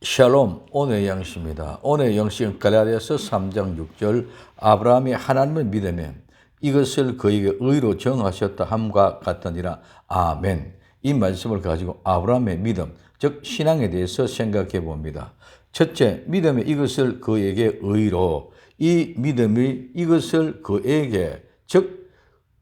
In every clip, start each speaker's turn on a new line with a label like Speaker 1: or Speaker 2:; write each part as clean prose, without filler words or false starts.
Speaker 1: 샬롬, 오늘의 영식입니다. 오늘의 영식은 갈라디아서 3장 6절 아브라함이 하나님을 믿으면 이것을 그에게 의로 정하셨다 함과 같으니라. 아멘. 이 말씀을 가지고 아브라함의 믿음, 즉 신앙에 대해서 생각해 봅니다. 첫째, 믿음이 이것을 그에게 의로, 이 믿음이 이것을 그에게, 즉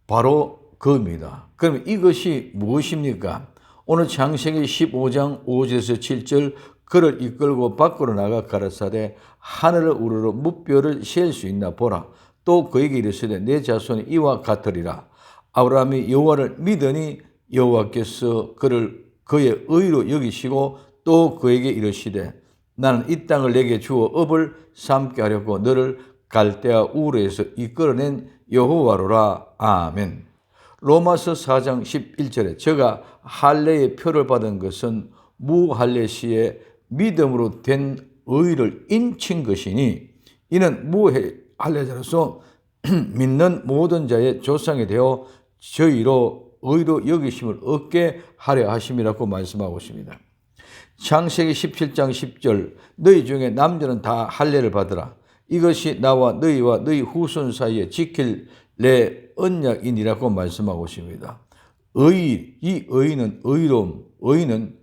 Speaker 1: 바로 그입니다. 그러면 이것이 무엇입니까? 오늘 창세기 15장 5절에서 7절 그를 이끌고 밖으로 나가 가라사대 하늘을 우러러 무뼈를 셀 수 있나 보라. 또 그에게 이르시되 내 자손이 이와 같으리라. 아브라함이 여호와를 믿으니 여호와께서 그를 그의 의로 여기시고 또 그에게 이르시되 나는 이 땅을 내게 주어 업을 삼게 하려고 너를 갈대아 우르에서 이끌어낸 여호와로라. 아멘. 로마서 4장 11절에 저가 할례의 표를 받은 것은 무할례 시에 믿음으로 된 의를 인친 것이니 이는 무할례자로서 믿는 모든 자의 조상이 되어 저희로 의로 여기심을 얻게 하려 하심이라고 말씀하고 있습니다. 창세기 17장 10절 너희 중에 남자는 다 할례를 받으라. 이것이 나와 너희와 너희 후손 사이에 지킬 내 언약이니라고 말씀하고 있습니다. 이 의는 의로움, 의는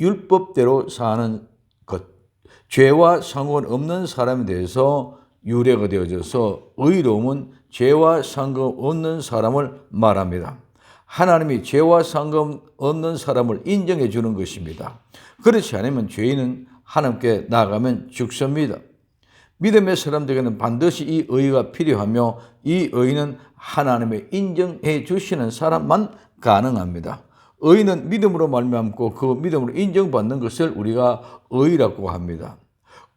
Speaker 1: 율법대로 사는 것, 죄와 상관없는 사람에 대해서 유래가 되어져서 의로움은 죄와 상관없는 사람을 말합니다. 하나님이 죄와 상관없는 사람을 인정해 주는 것입니다. 그렇지 않으면 죄인은 하나님께 나아가면 죽습니다. 믿음의 사람들에게는 반드시 이 의가 필요하며 이 의는 하나님의 인정해 주시는 사람만 가능합니다. 의는 믿음으로 말미암고 그 믿음으로 인정받는 것을 우리가 의라고 합니다.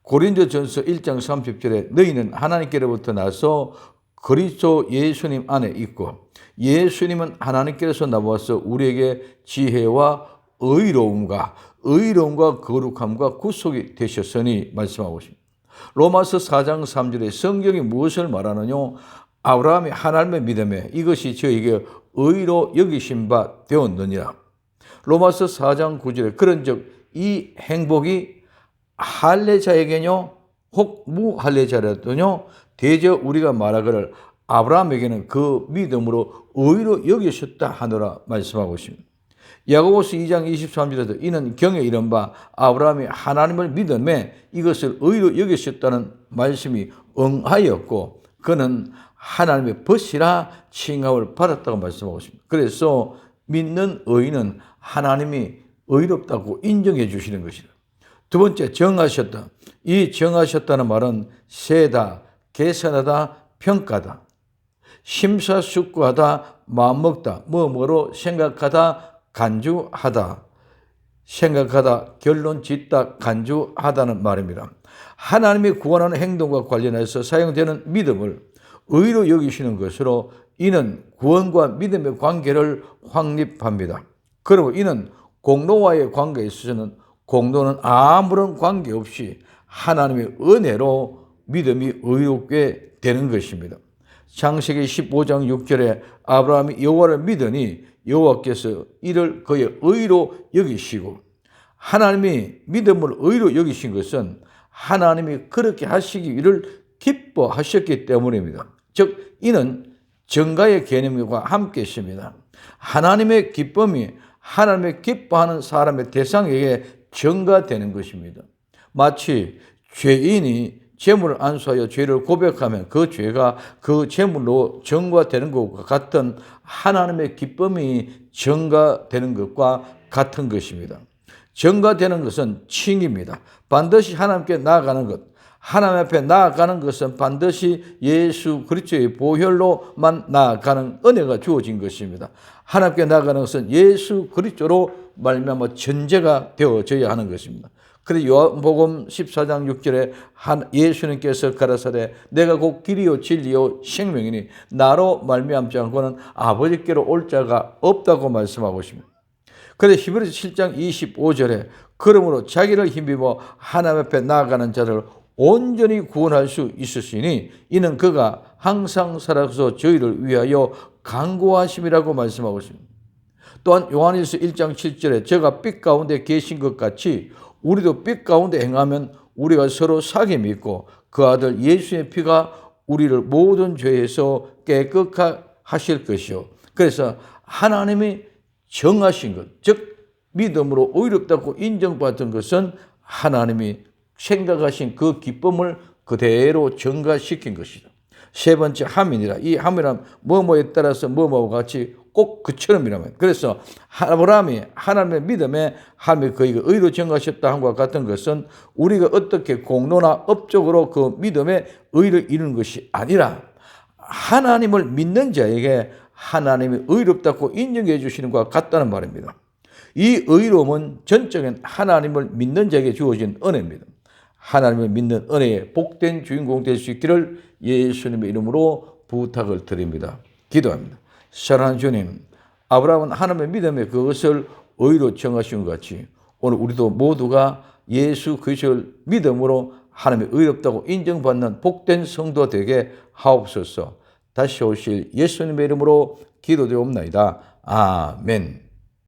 Speaker 1: 고린도전서 1장 30절에 너희는 하나님께로부터 나서 그리스도 예수님 안에 있고 예수님은 하나님께서 나와서 우리에게 지혜와 의로움과 거룩함과 구속이 되셨으니 말씀하고 있습니다. 로마서 4장 3절에 성경이 무엇을 말하느냐? 아브라함이 하나님의 믿음에 이것이 저에게 의로 여기신 바 되었느니라. 로마서 4장 9절에 그런즉 이 행복이 할례자에게뇨 혹 무할례자라도뇨 대저 우리가 말하기를 아브라함에게는 그 믿음으로 의로 여기셨다 하노라 말씀하고 있습니다. 야고보서 2장 23절에도 이는 경에 이른 바 아브라함이 하나님을 믿음에 이것을 의로 여기셨다는 말씀이 응하였고 그는 하나님의 벗이라 칭함을 받았다고 말씀하고 있습니다. 그래서 믿는 의인은 하나님이 의롭다고 인정해 주시는 것이다. 두 번째, 정하셨다. 이 정하셨다는 말은 세다, 계산하다, 평가다, 심사숙고하다, 마음먹다, 뭐뭐로 생각하다, 간주하다, 생각하다, 결론 짓다, 간주하다는 말입니다. 하나님이 구원하는 행동과 관련해서 사용되는 믿음을 의로 여기시는 것으로 이는 구원과 믿음의 관계를 확립합니다. 그리고 이는 공로와의 관계에 있어서는 공로는 아무런 관계없이 하나님의 은혜로 믿음이 의롭게 되는 것입니다. 창세기 15장 6절에 아브라함이 여호와를 믿으니 여호와께서 이를 그의 의로 여기시고 하나님이 믿음을 의로 여기신 것은 하나님이 그렇게 하시기 위를 기뻐하셨기 때문입니다. 즉 이는 정가의 개념과 함께 있습니다. 하나님의 기쁨이 하나님의 기뻐하는 사람의 대상에게 정가되는 것입니다. 마치 죄인이 재물을 안수하여 죄를 고백하면 그 죄가 그 재물로 정가되는 것과 같은 하나님의 기쁨이 정가되는 것과 같은 것입니다. 정가되는 것은 칭입니다. 반드시 하나님께 나아가는 것. 하나님 앞에 나아가는 것은 반드시 예수 그리스도의 보혈로만 나아가는 은혜가 주어진 것입니다. 하나님께 나아가는 것은 예수 그리스도로 말미암아 전제가 되어져야 하는 것입니다. 그래서 요한복음 14장 6절에 예수님께서 가라사대 내가 곧 길이요 진리요 생명이니 나로 말미암지 않고는 아버지께로 올 자가 없다고 말씀하고 있습니다. 그래서 히브리서 7장 25절에 그러므로 자기를 힘입어 하나님 앞에 나아가는 자를 온전히 구원할 수 있으시니 이는 그가 항상 살아서 저희를 위하여 간구하심이라고 말씀하고 있습니다. 또한 요한일서 1장 7절에 저가 빛 가운데 계신 것 같이 우리도 빛 가운데 행하면 우리가 서로 사귐이 있고 그 아들 예수의 피가 우리를 모든 죄에서 깨끗하실 것이요. 그래서 하나님이 정하신 것, 즉 믿음으로 의롭다고 인정받은 것은 하나님이 생각하신 그 기쁨을 그대로 전가시킨 것이죠. 세 번째 함이니라. 이 함이란 뭐뭐에 따라서 뭐뭐와 같이 꼭 그처럼이라면. 그래서 아브라함이 하나님의 믿음에 하나님이 그에게 의로 정하셨다 함과 같은 것은 우리가 어떻게 공로나 업적으로 그 믿음의 의를 이루는 것이 아니라 하나님을 믿는 자에게 하나님이 의롭다고 인정해 주시는 것과 같다는 말입니다. 이 의로움은 전적인 하나님을 믿는 자에게 주어진 은혜입니다. 하나님을 믿는 은혜의 복된 주인공 될 수 있기를 예수님의 이름으로 부탁을 드립니다. 기도합니다. 사랑하는 주님, 아브라함은 하나님의 믿음에 그것을 의로 정하신 것 같이 오늘 우리도 모두가 예수 그리스도를 믿음으로 하나님의 의롭다고 인정받는 복된 성도 되게 하옵소서. 다시 오실 예수님의 이름으로 기도되옵나이다. 아멘.